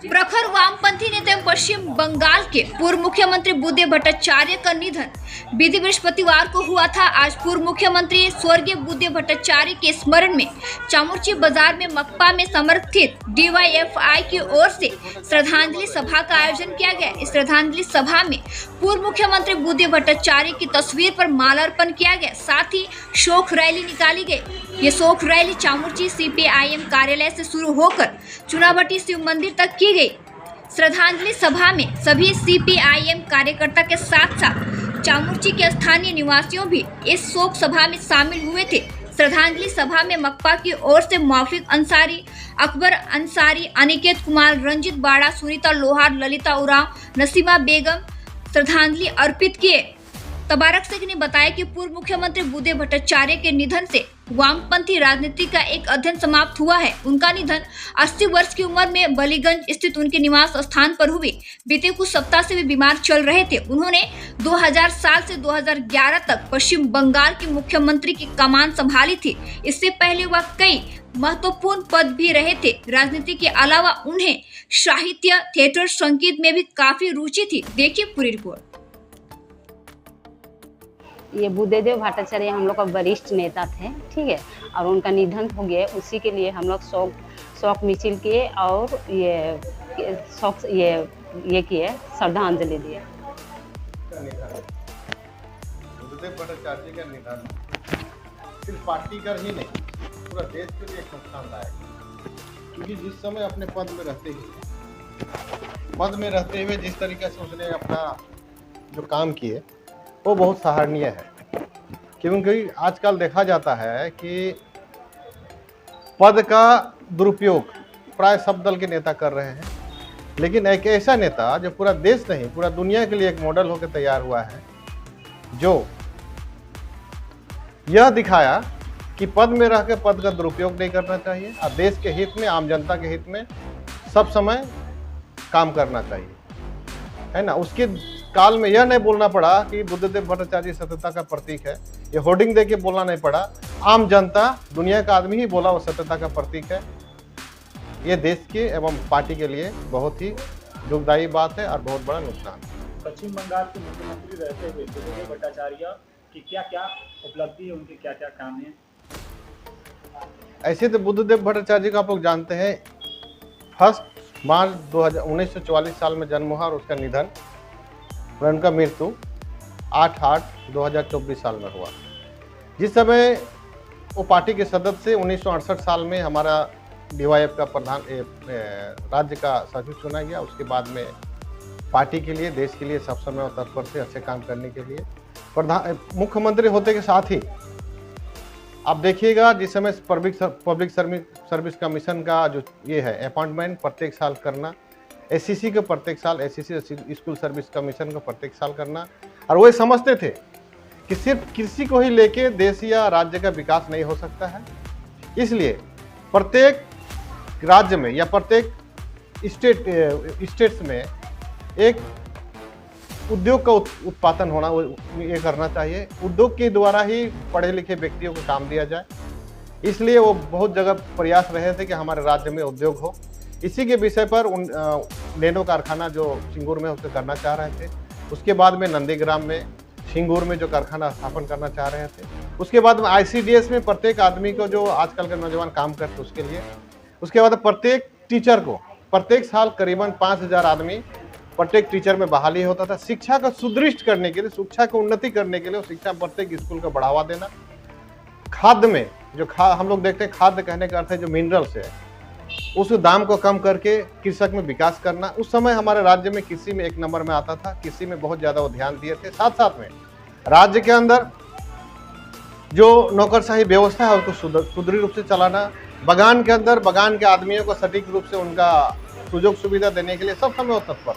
प्रखर वामपंथी नेता एवं पश्चिम बंगाल के पूर्व मुख्यमंत्री बुद्धदेव भट्टाचार्य का निधन बीते बृहस्पतिवार को हुआ था। आज पूर्व मुख्यमंत्री स्वर्गीय बुद्धदेव भट्टाचार्य के स्मरण में चामुर्ची बाजार में मकपा में समर्थित DYFI की ओर से श्रद्धांजलि सभा का आयोजन किया गया। इस श्रद्धांजलि सभा में पूर्व मुख्यमंत्री बुद्धदेव भट्टाचार्य की तस्वीर पर माल्यार्पण किया गया, साथ ही शोक रैली निकाली गई। ये शोक रैली चामुर्ची CPIM कार्यालय से शुरू होकर चुनाभट्टी शिव मंदिर तक की गई। श्रद्धांजलि सभा में सभी CPIM कार्यकर्ता के साथ साथ चामुर्ची के स्थानीय निवासियों भी इस शोक सभा में शामिल हुए थे। श्रद्धांजलि सभा में मकपा की ओर से मौफिक अंसारी, अकबर अंसारी, अनिकेत कुमार, रंजित बाड़ा, सुनीता लोहार, ललिता उरांव, नसीमा बेगम श्रद्धांजलि अर्पित किए। तबारक शेख ने बताया कि पूर्व मुख्यमंत्री बुद्धदेव भट्टाचार्य के निधन से वामपंथी राजनीति का एक अध्ययन समाप्त हुआ है। उनका निधन 80 वर्ष की उम्र में बलीगंज स्थित उनके निवास स्थान पर हुई। बीते कुछ सप्ताह से वे बीमार चल रहे थे। उन्होंने 2007 से 2011 तक पश्चिम बंगाल के मुख्यमंत्री की कमान संभाली थी। इससे पहले वह कई महत्वपूर्ण पद भी रहे थे। राजनीति के अलावा उन्हें साहित्य, थिएटर, संगीत में भी काफी रुचि थी। देखिए पूरी रिपोर्ट। ये बुद्धदेव भट्टाचार्य हम लोग का वरिष्ठ नेता थे, ठीक है, और उनका निधन हो गया। उसी के लिए हम लोग शोक मिছিল किए और ये किए, श्रद्धांजलि दिए। बुद्धदेव भट्टाचार्य का निधन सिर्फ पार्टी का ही नहीं, पूरा देश के लिए एक नुकसानदायक है, क्योंकि जिस समय अपने पद में रहते हुए जिस तरीके से उसने अपना जो काम किए वो बहुत सराहनीय है। क्योंकि आजकल देखा जाता है कि पद का दुरुपयोग प्राय सब दल के नेता कर रहे हैं, लेकिन एक ऐसा नेता जो पूरा देश नहीं पूरा दुनिया के लिए एक मॉडल होकर तैयार हुआ है, जो यह दिखाया कि पद में रह के पद का दुरुपयोग नहीं करना चाहिए और देश के हित में, आम जनता के हित में सब समय काम करना चाहिए, है ना। उसके काल में यह नहीं बोलना पड़ा कि बुद्धदेव भट्टाचार्य सत्यता का प्रतीक है, ये होर्डिंग दे के बोलना नहीं पड़ा। आम जनता, दुनिया का आदमी ही बोला वो सत्यता का प्रतीक है। ये देश के एवं पार्टी के लिए बहुत ही दुखदायी बात है और बहुत बड़ा नुकसान है। पश्चिम बंगाल के मुख्यमंत्री रहते हुए बुद्धदेव भट्टाचार्य की क्या क्या उपलब्धि है, उनके क्या क्या काम है? ऐसे तो बुद्धदेव भट्टाचार्य का आप लोग जानते हैं, 1 मार्च 1944 साल में जन्म हुआ और उसका निधन और उनका मृत्यु 8/8/2024 साल में हुआ। जिस समय वो पार्टी के सदस्य 1968 साल में हमारा DYF का प्रधान राज्य का सचिव चुना गया। उसके बाद में पार्टी के लिए, देश के लिए सब समय तत्पर थे अच्छे काम करने के लिए। मुख्यमंत्री होते के साथ ही आप देखिएगा, जिस समय पब्लिक सर्विस कमीशन का जो ये है अपॉइंटमेंट प्रत्येक साल करना, SCC के प्रत्येक साल, SCC स्कूल सर्विस कमीशन को प्रत्येक साल करना, और वो समझते थे कि सिर्फ कृषि को ही लेके देश या राज्य का विकास नहीं हो सकता है। इसलिए प्रत्येक राज्य में या प्रत्येक स्टेट्स में एक उद्योग का उत्पादन होना, ये करना चाहिए। उद्योग के द्वारा ही पढ़े लिखे व्यक्तियों को काम दिया जाए। इसलिए वो बहुत जगह प्रयास रहे थे कि हमारे राज्य में उद्योग हो। इसी के विषय पर नैनो कारखाना जो सिंगूर में उसको करना चाह रहे थे। उसके बाद में नंदीग्राम में, सिंगूर में जो कारखाना स्थापन करना चाह रहे थे। उसके बाद में ICDS में प्रत्येक आदमी को, जो आजकल के नौजवान काम करते उसके लिए। उसके बाद प्रत्येक टीचर को प्रत्येक साल करीबन 5000 आदमी प्रत्येक टीचर में बहाली होता था। शिक्षा का सुदृढ़ करने के लिए, शिक्षा को उन्नति करने के लिए शिक्षा प्रत्येक स्कूल को बढ़ावा देना। खाद्य में जो हम लोग देखते हैं, खाद्य कहने का अर्थ है जो मिनरल्स है, उस दाम को कम करके कृषक में विकास करना। उस समय हमारे राज्य में कृषि में 1 नंबर में आता था। कृषि में बहुत ज़्यादा वो ध्यान दिए थे। साथ साथ में राज्य के अंदर जो नौकरशाही व्यवस्था है उसको सुदृढ़ रूप से चलाना। बगान के अंदर बगान के आदमियों को सटीक रूप से उनका सुযোগ सुविधा देने के लिए सब समय तत्पर।